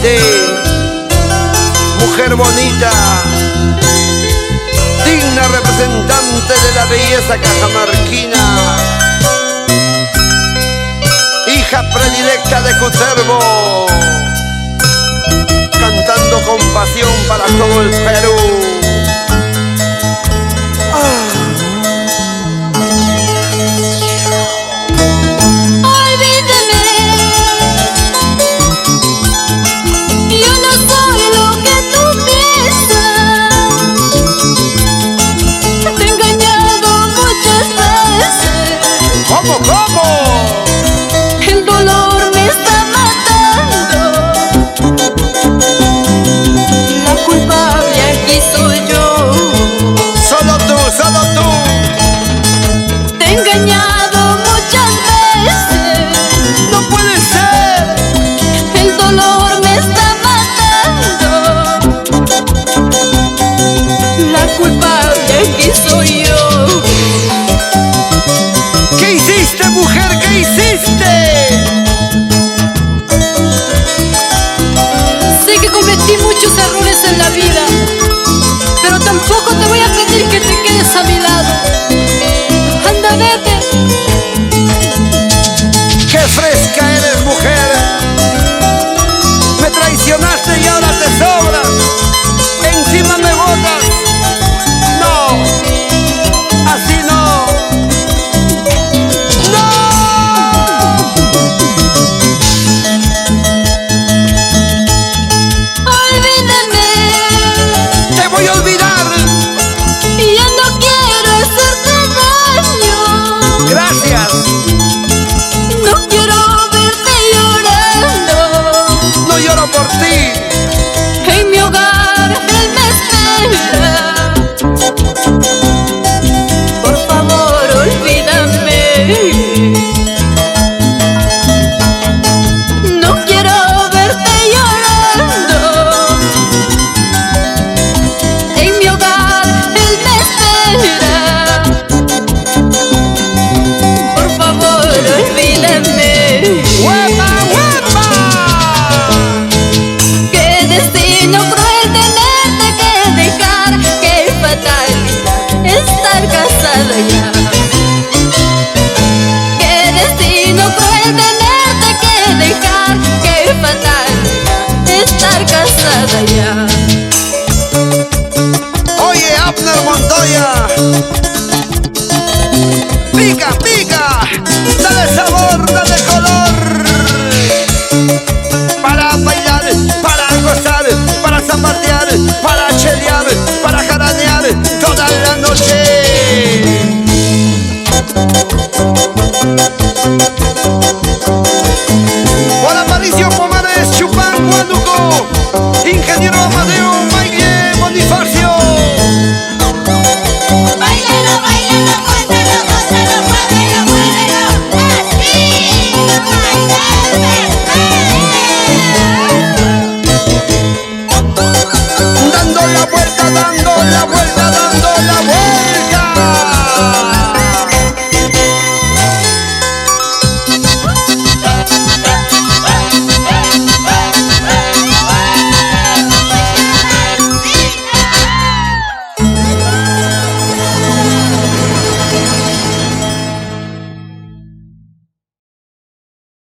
Maite, mujer bonita, digna representante de la belleza cajamarquina, hija predilecta de Cutervo, cantando con pasión para todo el Perú. Tampoco te voy a pedir que te quedes a mi lado. Anda, vete. ¡Qué fresca eres, mujer! Me traicionaste y ahora te sobras. Encima me botas. No, así no. ¡No! Olvídame. Te voy a olvidar. Gracias. No quiero verte llorando. No lloro por ti. En mi hogar él me espera. Por favor, olvídame. No quiero verte llorando. En mi hogar él me espera. Olvídame. ¡Huepa, huepa! Qué destino cruel tenerte que dejar. Qué fatalidad estar casada ya. Qué destino cruel tenerte que dejar. Qué fatalidad estar casada ya. Oye, Abner Montoya, pica, pica, dale sabor, dale color, para bailar, para gozar, para zapatear, para chelear, para jaranear toda la noche.